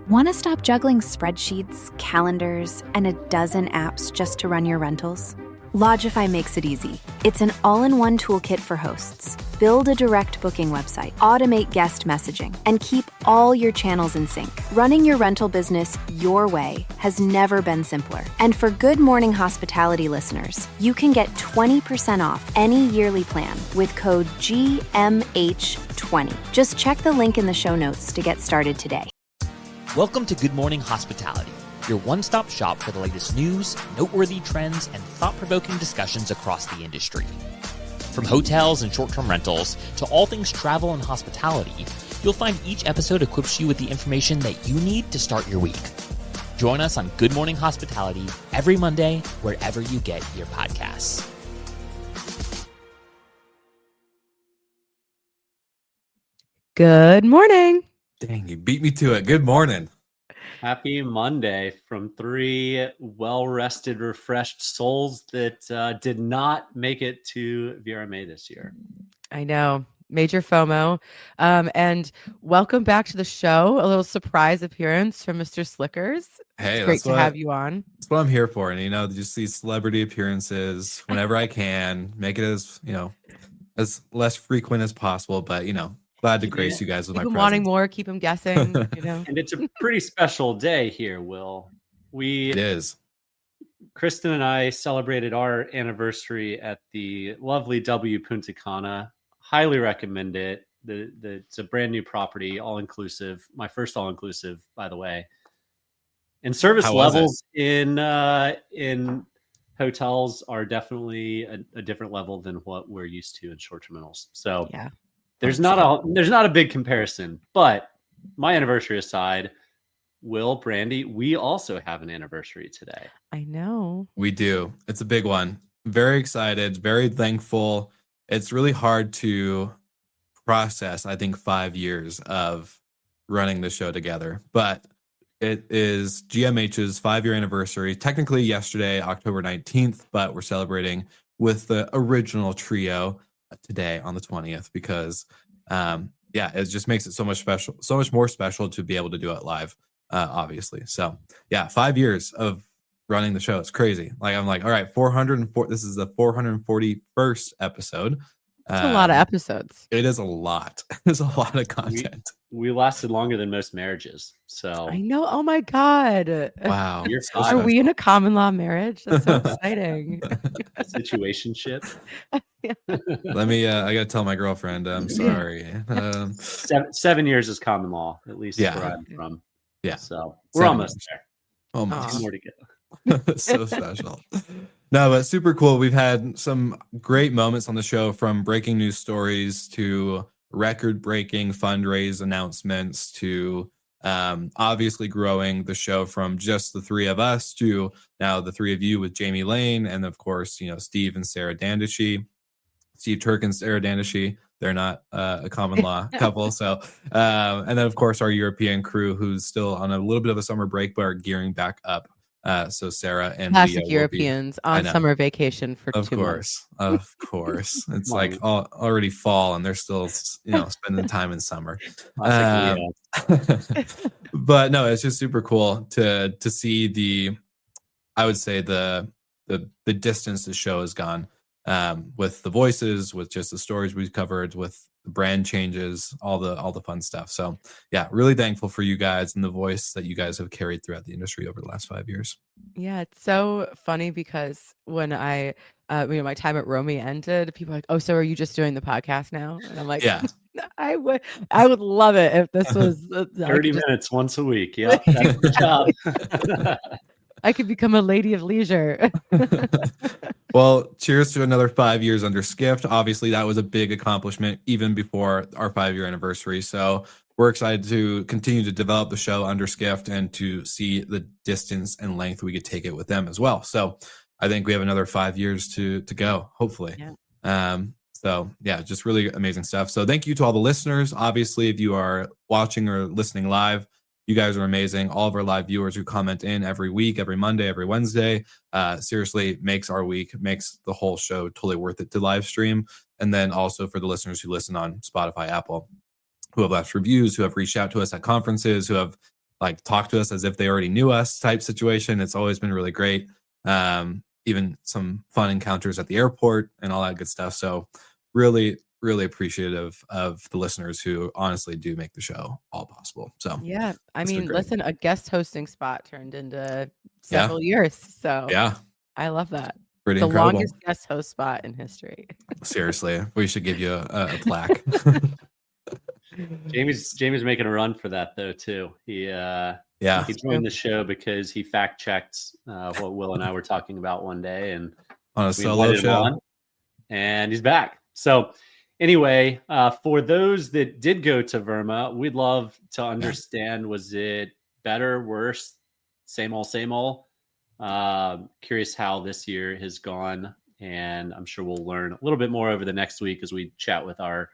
Want to stop juggling spreadsheets, calendars, and a dozen apps just to run your rentals? Lodgify makes it easy. It's an all-in-one toolkit for hosts. Build a direct booking website, automate guest messaging, and keep all your channels in sync. Running your rental business your way has never been simpler. And for Good Morning Hospitality listeners, you can get 20% off any yearly plan with code GMH20. Just check the link in the show notes to get started today. Welcome to Good Morning Hospitality, your one-stop shop for the latest news, noteworthy trends, and thought-provoking discussions across the industry. From hotels and short-term rentals to all things travel and hospitality, you'll find each episode equips you with the information that you need to start your week. Join us on Good Morning Hospitality every Monday, wherever you get your podcasts. Good morning. Dang, you beat me to it. Good morning. Happy Monday from three well-rested, refreshed souls that did not make it to VRMA this year. I know. Major FOMO. And welcome back to the show. A little surprise appearance from Mr. Slickers. Hey, it's great to have you on. That's what I'm here for. And, just these celebrity appearances whenever I can, make it as less frequent as possible. But, glad to grace you guys with my presence. Wanting more, keep them guessing, And it's a pretty special day here, Will. It is. Kristen and I celebrated our anniversary at the lovely W Punta Cana. Highly recommend it. It's a brand new property, all-inclusive. My first all-inclusive, by the way. And service levels in hotels are definitely a different level than what we're used to in short-term rentals. So yeah. There's not a big comparison, but my anniversary aside, Will, Brandy, we also have an anniversary today. I know. We do. It's a big one. Very excited, very thankful. It's really hard to process, I think, 5 years of running the show together, but it is GMH's 5-year anniversary. Technically yesterday, October 19th, but we're celebrating with the original trio today on the 20th because it just makes it so much more special to be able to do it live, obviously. So 5 years of running the show. It's crazy. I'm like, all right, 404. This is the 441st episode. It's a lot of episodes. It is a lot. It's a lot of content. We lasted longer than most marriages. So I know. Oh my God. Wow. Are we in a common law marriage? That's so exciting. Situationship. Let me, I got to tell my girlfriend, I'm sorry. 7 years is common law, at least where I'm from. Yeah. So we're almost there. Almost. More to go. So special. No, but super cool. We've had some great moments on the show, from breaking news stories to record-breaking fundraise announcements to obviously growing the show from just the three of us to now the three of you with Jamie Lane and, of course, Steve and Sarah Dandashy. Steve Turk and Sarah Dandashy. They're not a common law couple. So, and then, of course, our European crew, who's still on a little bit of a summer break, but are gearing back up. So Sarah and classic Leah Europeans on summer vacation for 2 months. Of course. It's like already fall and they're still, spending time in summer. But no, it's just super cool to see I would say the distance the show has gone, with the voices, with just the stories we've covered, with the brand changes, all the fun stuff. So really thankful for you guys and the voice that you guys have carried throughout the industry over the last 5 years. Yeah, it's so funny because when I, my time at Romy ended, people are like, "Oh, so are you just doing the podcast now?" And I'm like, "Yeah, I would love it if this was 30 minutes once a week." Yeah, that's the job. I could become a lady of leisure. Well, cheers to another 5 years under Skift. Obviously, that was a big accomplishment even before our 5-year anniversary. So we're excited to continue to develop the show under Skift and to see the distance and length we could take it with them as well. So I think we have another 5 years to go, hopefully. Yeah. Just really amazing stuff. So thank you to all the listeners. Obviously, if you are watching or listening live, you guys are amazing. All of our live viewers who comment in every week, every Monday, every Wednesday, seriously makes our week, makes the whole show totally worth it to live stream. And then also for the listeners who listen on Spotify, Apple, who have left reviews, who have reached out to us at conferences, who have like talk to us as if they already knew us type situation. It's always been really great. Even some fun encounters at the airport and all that good stuff. So really, really appreciative of the listeners who honestly do make the show all possible. So Yeah. I it's been mean, great. listen, a guest hosting spot turned into Yeah. several years. So Yeah. I love that. Pretty The incredible. longest guest host spot in history. Seriously, we should give you a plaque. Jamie's making a run for that though too. He Yeah. he joined the show because he fact checked what Will and I were talking about one day, and On a we solo invited him show. on, and he's back. So anyway, for those that did go to Verma, we'd love to understand: was it better, worse, same old, same old? Curious how this year has gone, and I'm sure we'll learn a little bit more over the next week as we chat with our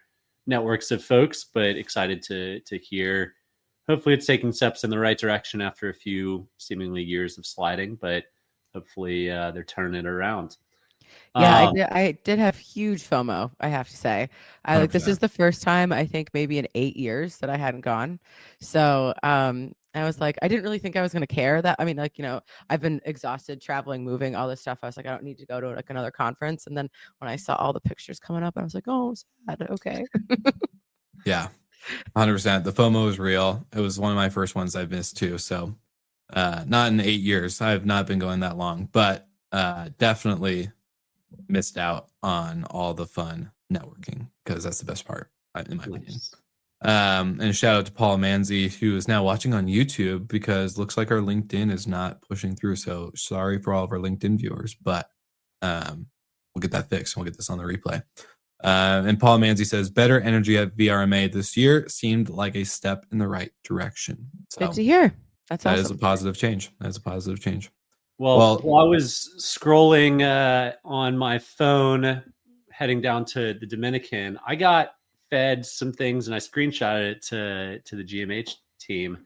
networks of folks. But excited to hear. Hopefully, it's taking steps in the right direction after a few seemingly years of sliding, but hopefully they're turning it around. Yeah, I did have huge FOMO, I have to say. This 100%. is the first time I think maybe in 8 years that I hadn't gone. So, I was like, I didn't really think I was going to care that. I mean, like, I've been exhausted traveling, moving, all this stuff. I was like, I don't need to go to like another conference. And then when I saw all the pictures coming up, I was like, oh, sad. Okay. Yeah. 100%. The FOMO is real. It was one of my first ones I've missed too. So, not in 8 years. I have not been going that long, but definitely missed out on all the fun networking because that's the best part, in my opinion. And shout out to Paul Manzi, who is now watching on YouTube because looks like our LinkedIn is not pushing through. So sorry for all of our LinkedIn viewers, but we'll get that fixed. We'll get this on the replay. And Paul Manzi says, better energy at VRMA this year seemed like a step in the right direction. So Good to hear. That's awesome. That is a positive change. That is a positive change. Well, while I was scrolling on my phone, heading down to the Dominican, I got fed some things and I screenshotted it to the GMH team.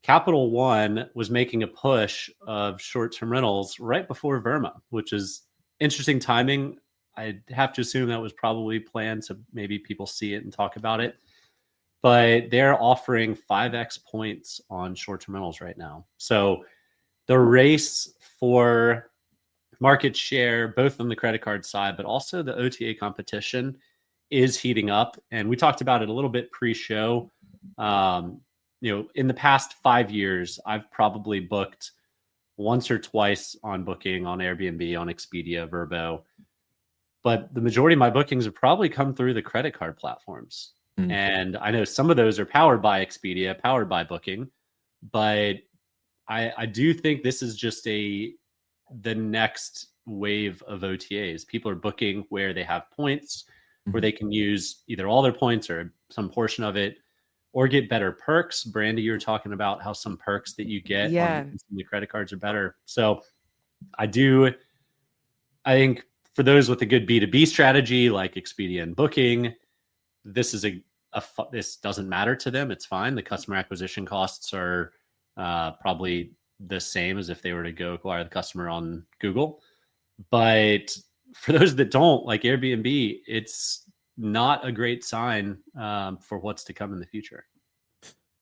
Capital One was making a push of short-term rentals right before Verma, which is interesting timing. I'd have to assume that was probably planned so maybe people see it and talk about it. But they're offering 5x points on short-term rentals right now. So the race for market share, both on the credit card side, but also the OTA competition, is heating up. And we talked about it a little bit pre-show. In the past 5 years, I've probably booked once or twice on Booking, on Airbnb, on Expedia, Vrbo. But the majority of my bookings have probably come through the credit card platforms. Mm. And I know some of those are powered by Expedia, powered by Booking, but I do think this is just the next wave of OTAs. People are booking where they have points, where they can use either all their points or some portion of it, or get better perks. Brandy, you were talking about how some perks that you get on the credit cards are better. So I think for those with a good B2B strategy like Expedia and Booking, this is this doesn't matter to them. It's fine. The customer acquisition costs are probably the same as if they were to go acquire the customer on Google. But for those that don't, like Airbnb, it's not a great sign for what's to come in the future.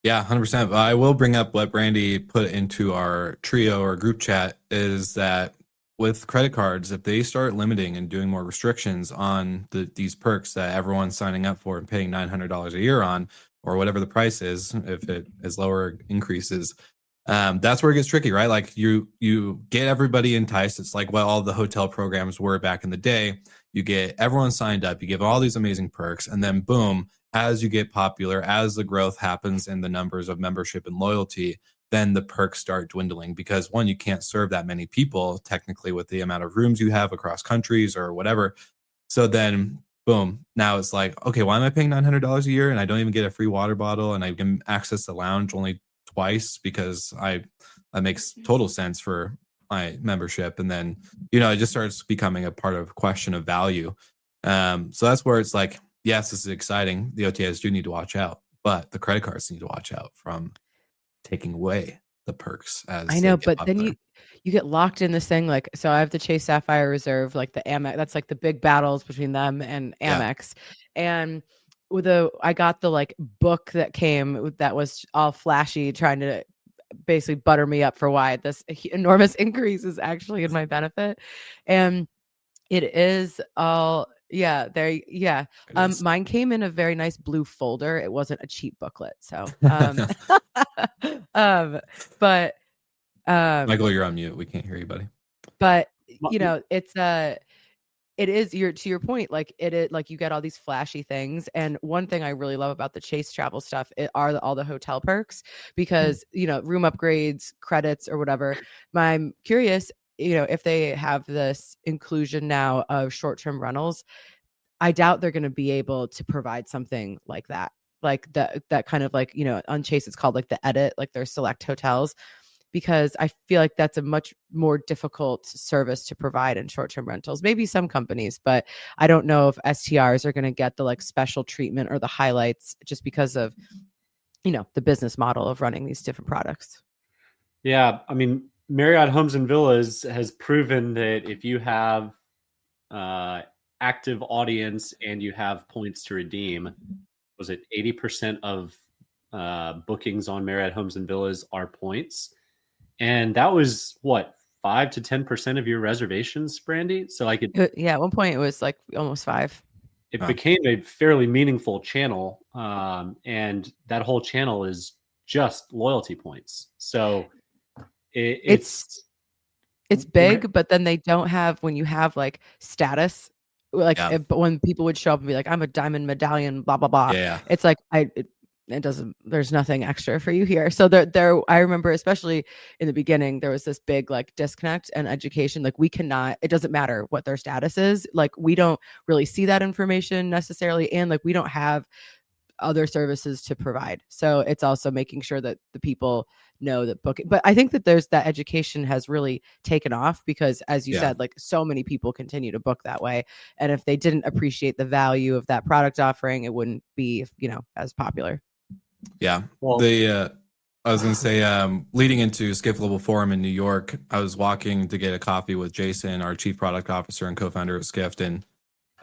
Yeah, 100%. I will bring up what Brandy put into our trio or group chat is that with credit cards, if they start limiting and doing more restrictions on these perks that everyone's signing up for and paying $900 a year on, or whatever the price is, if it is lower increases, that's where it gets tricky, right? Like you get everybody enticed. It's like what all the hotel programs were back in the day. You get everyone signed up, you give all these amazing perks, and then boom, as you get popular, as the growth happens in the numbers of membership and loyalty, then the perks start dwindling because one, you can't serve that many people technically with the amount of rooms you have across countries or whatever. So then boom, now it's like, okay, why am I paying $900 a year and I don't even get a free water bottle and I can access the lounge only twice because that makes total sense for my membership. And then, it just starts becoming a part of question of value. So that's where it's like, yes, this is exciting. The OTAs do need to watch out, but the credit cards need to watch out from taking away the perks as I know, but popular. then you get locked in this thing. Like, so I have the Chase Sapphire Reserve, like the Amex, that's like the big battles between them and Amex. Yeah. And I got the like book that came that was all flashy, trying to basically butter me up for why this enormous increase is actually in my benefit. And it is all, yeah, there, yeah. Mine came in a very nice blue folder. It wasn't a cheap booklet. So, but, Michael, you're on mute. We can't hear you, buddy. but it's it is to your point, like it is like you get all these flashy things. And one thing I really love about the Chase travel stuff are all the hotel perks, because room upgrades, credits or whatever. I'm curious, if they have this inclusion now of short-term rentals. I doubt they're going to be able to provide something like that, like that kind of like, on Chase it's called like the edit, like their select hotels, because I feel like that's a much more difficult service to provide in short-term rentals. Maybe some companies, but I don't know if STRs are going to get the like special treatment or the highlights just because of, the business model of running these different products. Yeah. I mean, Marriott Homes and Villas has proven that if you have active audience and you have points to redeem, was it 80% of bookings on Marriott Homes and Villas are points? And that was what, 5 to 10% of your reservations, Brandy? So like at one point it was like almost 5. It became a fairly meaningful channel. And that whole channel is just loyalty points. So it's big, but then they don't have, when you have like status, like when people would show up and be like, I'm a diamond medallion, blah, blah, blah. Yeah. It's like, it doesn't, there's nothing extra for you here. So there, I remember, especially in the beginning, there was this big like disconnect and education. Like it doesn't matter what their status is. Like we don't really see that information necessarily. And like, we don't have other services to provide. So it's also making sure that the people know that booking, but I think that that education has really taken off, because as you said, like so many people continue to book that way. And if they didn't appreciate the value of that product offering, it wouldn't be, as popular. Yeah. Well, I was going to say, leading into Skift Global Forum in New York, I was walking to get a coffee with Jason, our chief product officer and co-founder of Skift, and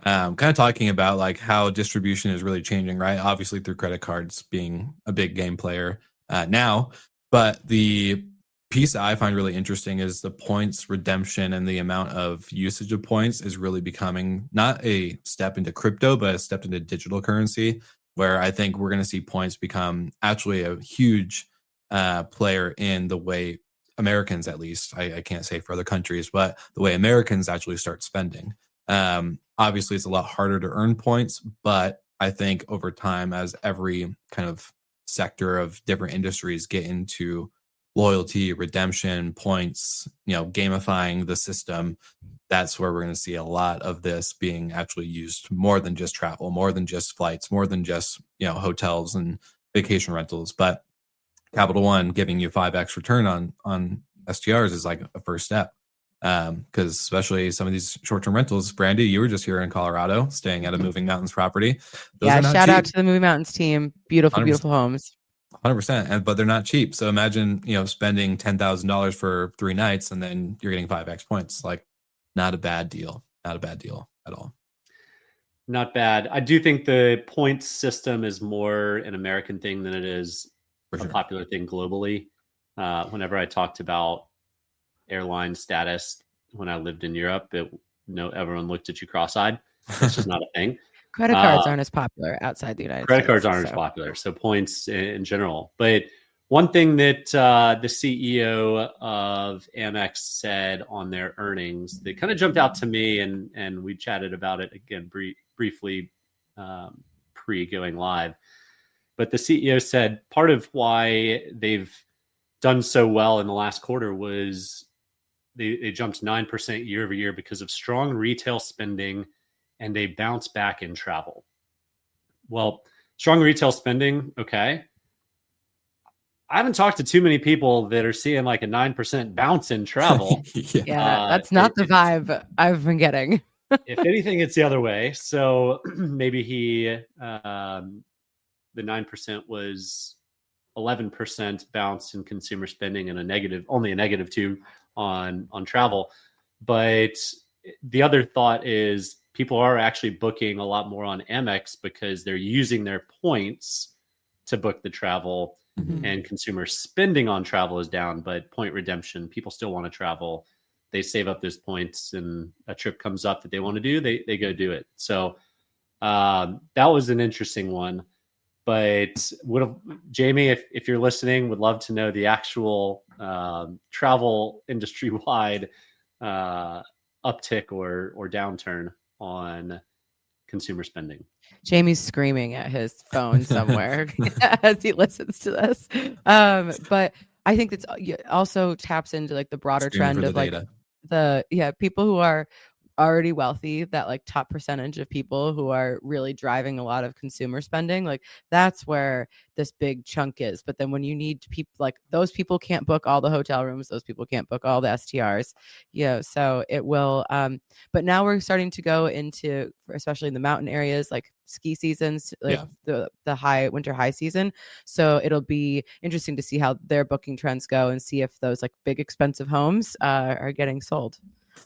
kind of talking about like how distribution is really changing, right? Obviously through credit cards being a big game player now, but the piece that I find really interesting is the points redemption, and the amount of usage of points is really becoming not a step into crypto, but a step into digital currency, where I think we're going to see points become actually a huge player in the way Americans, at least, I can't say for other countries, but the way Americans actually start spending. Obviously, it's a lot harder to earn points, but I think over time, as every kind of sector of different industries get into loyalty, redemption, points, gamifying the system, that's where we're going to see a lot of this being actually used more than just travel, more than just flights, more than just, hotels and vacation rentals. But Capital One giving you 5x return on STRs is like a first step. Because especially some of these short-term rentals, Brandy, you were just here in Colorado staying at a Moving Mountains property. Shout out to the Moving Mountains team. Beautiful, 100%. Beautiful homes. 100%. But they're not cheap. So imagine, spending $10,000 for 3 nights and then you're getting 5x points. Like, not a bad deal. Not a bad deal at all. Not bad. I do think the points system is more an American thing than it is a popular thing globally. Whenever I talked about airline status when I lived in Europe, everyone looked at you cross-eyed. It's just not a thing. Credit cards aren't as popular outside the United States. Credit cards aren't as popular, so points in general. But one thing that the CEO of Amex said on their earnings that kind of jumped out to me, and we chatted about it again briefly pre-going live. But the CEO said part of why they've done so well in the last quarter was they jumped 9% year over year because of strong retail spending and a bounce back in travel. Well, strong retail spending, okay. I haven't talked to too many people that are seeing like a 9% bounce in travel. That's not the vibe I've been getting. If anything, it's the other way. So maybe the 9% was 11% bounce in consumer spending and only a negative 2 on travel. But the other thought is people are actually booking a lot more on Amex because they're using their points to book the travel, and consumer spending on travel is down, but point redemption, people still want to travel. They save up those points, and a trip comes up that they want to do, they go do it. So that was an interesting one. But Jamie, if you're listening, would love to know the actual travel industry wide uptick or downturn on consumer spending. Jamie's screaming at his phone somewhere as he listens to this. But I think that's also taps into like the broader trend of like people who are already wealthy, that like top percentage of people who are really driving a lot of consumer spending, like that's where this big chunk is. But then when you need people, like those people can't book all the hotel rooms, those people can't book all the STRs, so it will but now we're starting to go into, especially in the mountain areas, like ski seasons, like the high winter high season. So it'll be interesting to see how their booking trends go and see if those like big expensive homes are getting sold.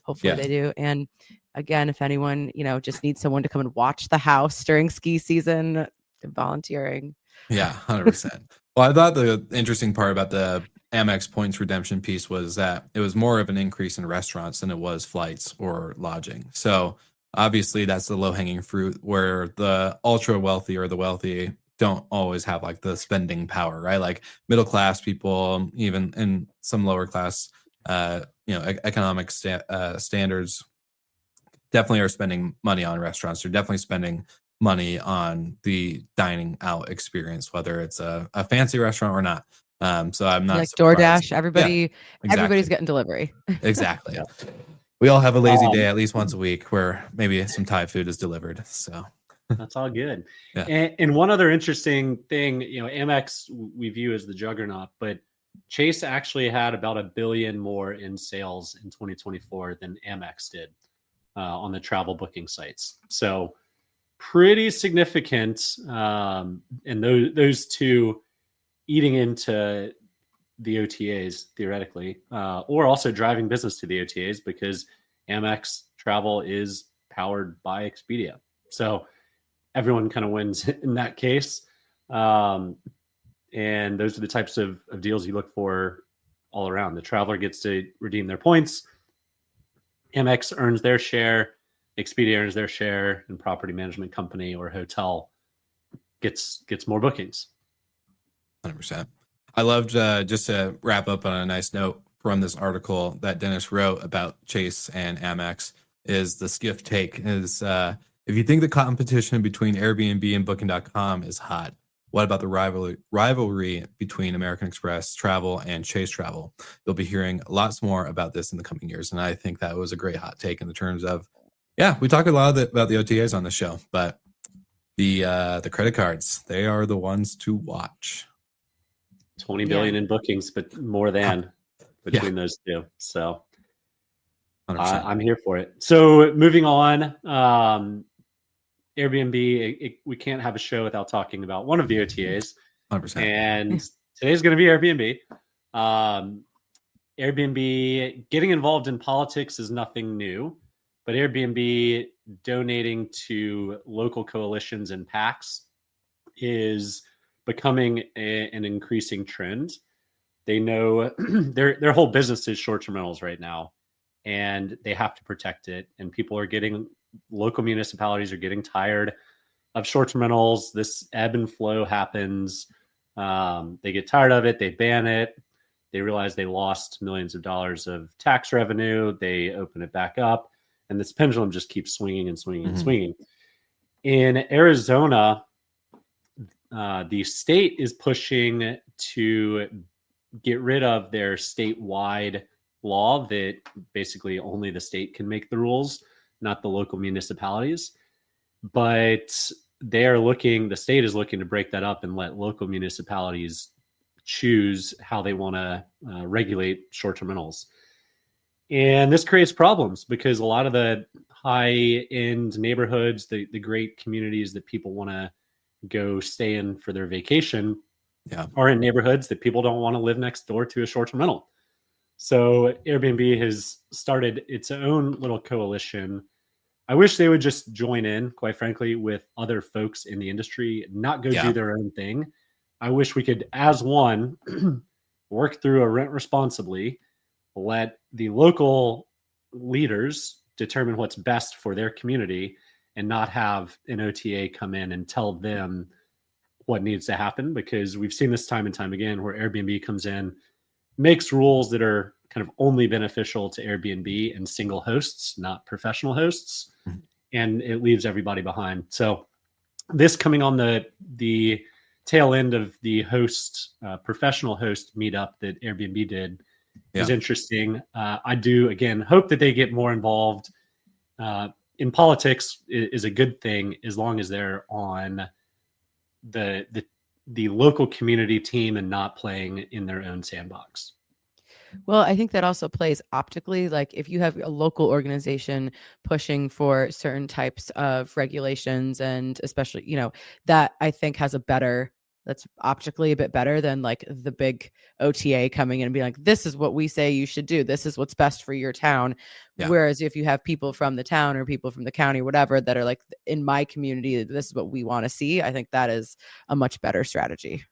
Hopefully they do. And again, if anyone, just needs someone to come and watch the house during ski season, volunteering. Yeah, 100%. Well, I thought the interesting part about the Amex points redemption piece was that it was more of an increase in restaurants than it was flights or lodging. So obviously that's the low-hanging fruit, where the ultra wealthy or the wealthy don't always have like the spending power, right? Like middle class people, even in some lower class economic standards, definitely are spending money on restaurants. They're definitely spending money on the dining out experience, whether it's a fancy restaurant or not. So I'm not like surprised. DoorDash. Everybody's getting delivery. Exactly. Yeah. We all have a lazy day at least once a week where maybe some Thai food is delivered. So that's all good. Yeah. And one other interesting thing, Amex we view as the juggernaut, but Chase actually had about $1 billion more in sales in 2024 than Amex did on the travel booking sites. So pretty significant. And those two eating into the OTAs theoretically, or also driving business to the OTAs, because Amex travel is powered by Expedia. So everyone kind of wins in that case. And those are the types of deals you look for all around. The traveler gets to redeem their points. Amex earns their share. Expedia earns their share, and property management company or hotel gets more bookings. 100%. I loved, just to wrap up on a nice note from this article that Dennis wrote about Chase and Amex, is the Skift take is, if you think the competition between Airbnb and Booking.com is hot, what about the rivalry between American Express Travel and Chase Travel? You'll be hearing lots more about this in the coming years. And I think that was a great hot take in the terms of, we talk a lot about the OTAs on the show, but the credit cards, they are the ones to watch. 20 billion in bookings, but more than between those two. So I'm here for it. So moving on, Airbnb, we can't have a show without talking about one of the OTAs. 100%. And today's going to be Airbnb. Airbnb getting involved in politics is nothing new, but Airbnb donating to local coalitions and PACs is becoming an increasing trend. They know their whole business is short-term rentals right now, and they have to protect it. And local municipalities are getting tired of short-term rentals. This ebb and flow happens. They get tired of it. They ban it. They realize they lost millions of dollars of tax revenue. They open it back up, and this pendulum just keeps swinging and swinging and swinging. In Arizona, the state is pushing to get rid of their statewide law that basically only the state can make the rules, not the local municipalities. But the state is looking to break that up and let local municipalities choose how they want to regulate short-term rentals. And this creates problems because a lot of the high-end neighborhoods, the great communities that people want to go stay in for their vacation, are in neighborhoods that people don't want to live next door to a short-term rental. So Airbnb has started its own little coalition. I wish they would just join in, quite frankly, with other folks in the industry, not go do their own thing. I wish we could, as one, work through a rent responsibly, let the local leaders determine what's best for their community, and not have an OTA come in and tell them what needs to happen, because we've seen this time and time again where Airbnb comes in, makes rules that are kind of only beneficial to Airbnb and single hosts, not professional hosts, and it leaves everybody behind. So this coming on the tail end of the professional host meetup that Airbnb did is interesting. I do, again, hope that they get more involved. In politics is a good thing as long as they're on the local community team and not playing in their own sandbox. Well, I think that also plays optically. Like if you have a local organization pushing for certain types of regulations, and especially, that I think has that's optically a bit better than like the big OTA coming in and being like, this is what we say you should do. This is what's best for your town. Yeah. Whereas if you have people from the town or people from the county, whatever, that are like, in my community, this is what we want to see, I think that is a much better strategy.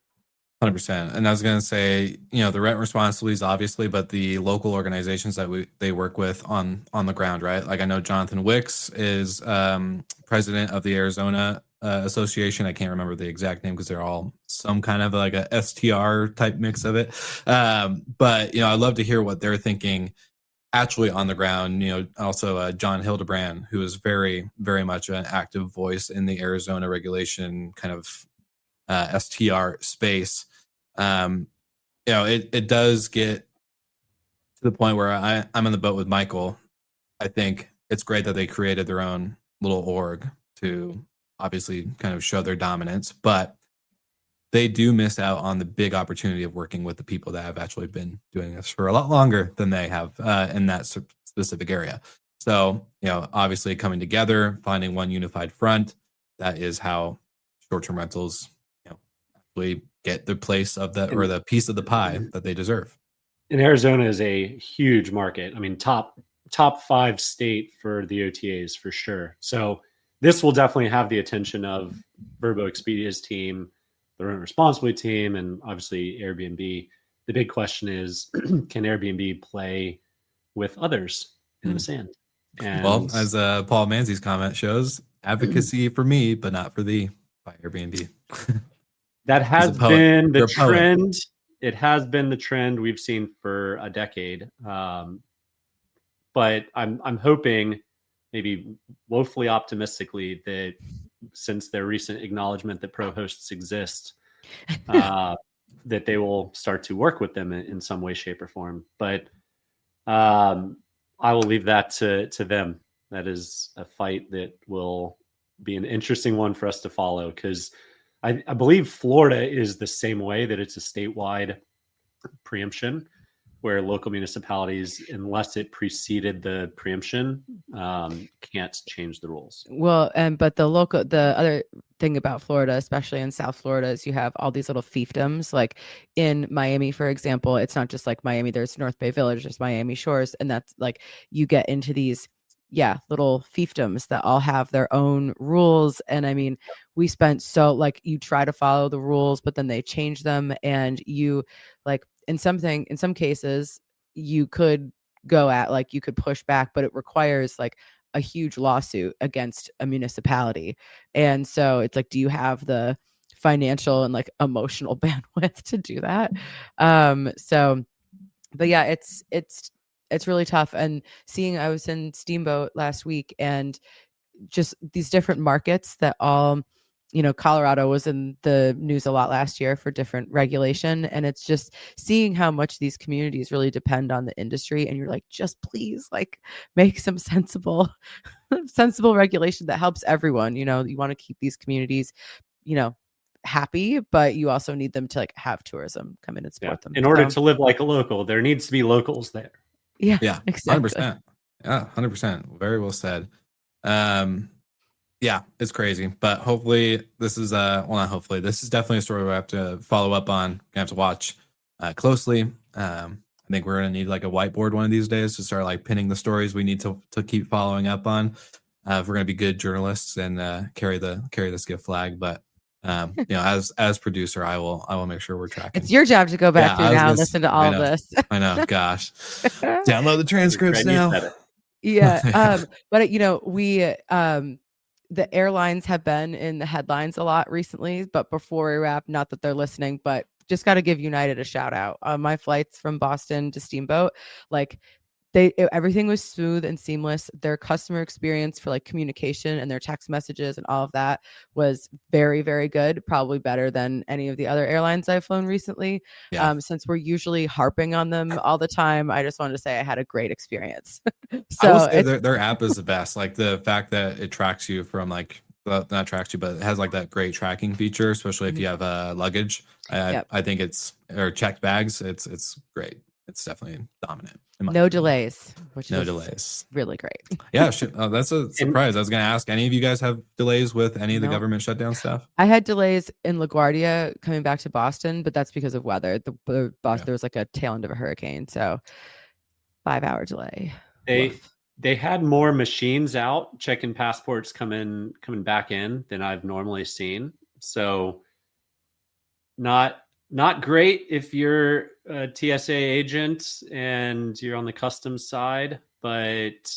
100%. And I was going to say, the rent responsibilities, obviously, but the local organizations that they work with on the ground, right? Like I know Jonathan Wicks is president of the Arizona Association. I can't remember the exact name because they're all some kind of like a STR type mix of it. But, I'd love to hear what they're thinking actually on the ground. Also John Hildebrand, who is very, very much an active voice in the Arizona regulation kind of STR space. It does get to the point where I'm in the boat with Michael. I think it's great that they created their own little org to obviously kind of show their dominance, but they do miss out on the big opportunity of working with the people that have actually been doing this for a lot longer than they have in that specific area. So, obviously coming together, finding one unified front, that is how short-term rentals get the place of or the piece of the pie that they deserve. And Arizona is a huge market. I mean, top 5 state for the OTAs for sure. So this will definitely have the attention of Vrbo Expedia's team, the rent responsibly team, and obviously Airbnb. The big question is, can Airbnb play with others in the sand? And well, as Paul Manzi's comment shows, advocacy for me, but not for thee by Airbnb. That has been the trend. It has been the trend we've seen for a decade. But I'm hoping, maybe woefully optimistically, that since their recent acknowledgement that pro hosts exist, that they will start to work with them in some way, shape, or form. But I will leave that to them. That is a fight that will be an interesting one for us to follow, because I believe Florida is the same way, that it's a statewide preemption where local municipalities, unless it preceded the preemption, can't change the rules. Well, but the other thing about Florida, especially in South Florida, is you have all these little fiefdoms. Like in Miami, for example, it's not just like Miami. There's North Bay Village, there's Miami Shores, and that's like you get into these little fiefdoms that all have their own rules. And I mean, we spent you try to follow the rules, but then they change them, and you like in some cases you could you could push back, but it requires like a huge lawsuit against a municipality. And so it's like, do you have the financial and like emotional bandwidth to do that? But yeah, it's really tough. And I was in Steamboat last week, and just these different markets that all, Colorado was in the news a lot last year for different regulation. And it's just seeing how much these communities really depend on the industry. And you're like, just please like make some sensible regulation that helps everyone. You want to keep these communities, happy, but you also need them to like have tourism come in and support them. In order to live like a local, there needs to be locals there. Yeah, exactly. 100%. Yeah, 100%. Very well said. Yeah, it's crazy, but hopefully this is not hopefully, this is definitely a story we have to follow up on. Gonna have to watch closely. I think we're gonna need like a whiteboard one of these days to start like pinning the stories we need to keep following up on. if we're going to be good journalists and carry the Skift flag. But as producer, I will make sure we're tracking. It's your job to go back through now and listen to all of this. I know. Gosh, download the transcripts now. Yeah. But we the airlines have been in the headlines a lot recently. But before we wrap, not that they're listening, but just got to give United a shout out. My flights from Boston to Steamboat, like everything was smooth and seamless. Their customer experience for like communication and their text messages and all of that was very, very good. Probably better than any of the other airlines I've flown recently. Yeah. Since we're usually harping on them all the time, I just wanted to say I had a great experience. So I will say their app is the best. Like the fact that it tracks you from like, not tracks you, but it has like that great tracking feature, especially if you have luggage. I think or checked bags. It's great. It's definitely dominant. No delays, which no is delays. Really great. Yeah, that's a surprise. I was going to ask, any of you guys have delays with any of the government shutdown stuff? I had delays in LaGuardia coming back to Boston, but that's because of weather. There was like a tail end of a hurricane, so 5-hour delay. They had more machines out checking passports coming back in than I've normally seen. So not great if you're a TSA agent and you're on the customs side, but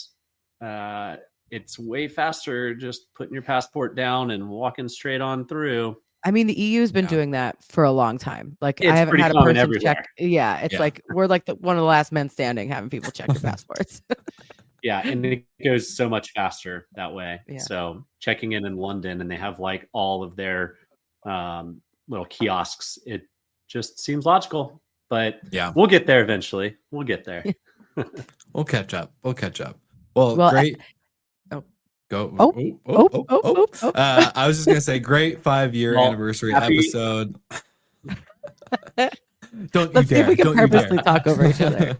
it's way faster just putting your passport down and walking straight on through. I mean, the EU has been doing that for a long time. Like I haven't had a person everywhere. Check. Yeah, it's like we're like one of the last men standing having people check their passports. Yeah, and it goes so much faster that way. Yeah. So checking in London, and they have like all of their little kiosks. It just seems logical, but we'll get there eventually. We'll get there. We'll catch up. Well, great. Go. I was just gonna say, great 5-year anniversary episode. Let's see if we can purposely talk over each other.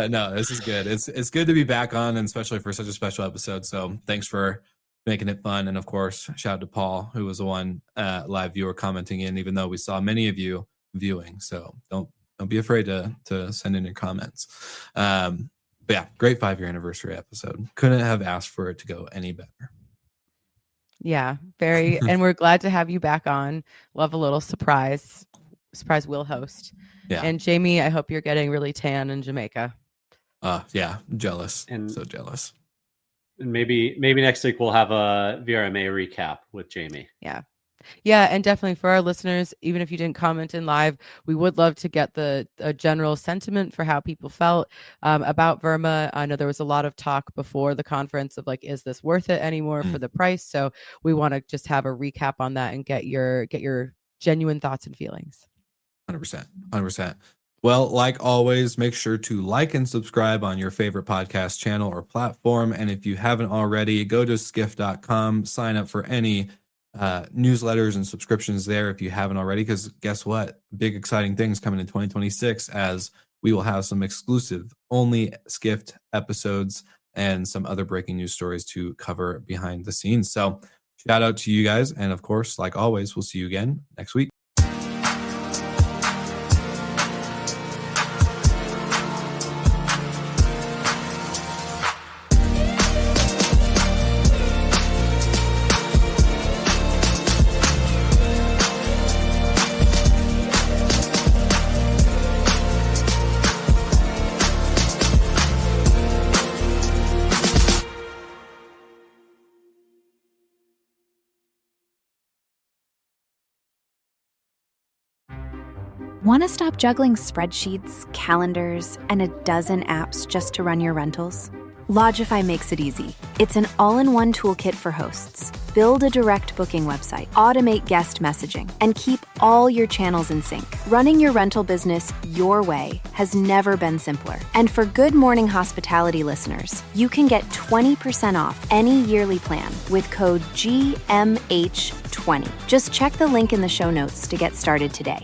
No, this is good. It's good to be back on, and especially for such a special episode. So thanks for making it fun. And of course, shout out to Paul, who was the one live viewer commenting in, even though we saw many of you viewing. So don't be afraid to send in your comments. But yeah, great 5-year anniversary episode. Couldn't have asked for it to go any better. Yeah, very. And we're glad to have you back on. Love a little surprise will host. Yeah. And Jamie, I hope you're getting really tan in Jamaica. Yeah, jealous. And so jealous. And maybe next week we'll have a VRMA recap with Jamie. Yeah, and definitely for our listeners, even if you didn't comment in live, we would love to get a general sentiment for how people felt about Verma. I know there was a lot of talk before the conference of like, is this worth it anymore for the price? So we want to just have a recap on that and get your genuine thoughts and feelings. 100%. Well, like always, make sure to like and subscribe on your favorite podcast channel or platform. And if you haven't already, go to skift.com, sign up for any newsletters and subscriptions there if you haven't already, because guess what? Big exciting things coming in 2026, as we will have some exclusive only Skift episodes and some other breaking news stories to cover behind the scenes. So shout out to you guys. And of course, like always, we'll see you again next week. Want to stop juggling spreadsheets, calendars, and a dozen apps just to run your rentals? Lodgify makes it easy. It's an all-in-one toolkit for hosts. Build a direct booking website, automate guest messaging, and keep all your channels in sync. Running your rental business your way has never been simpler. And for Good Morning Hospitality listeners, you can get 20% off any yearly plan with code GMH20. Just check the link in the show notes to get started today.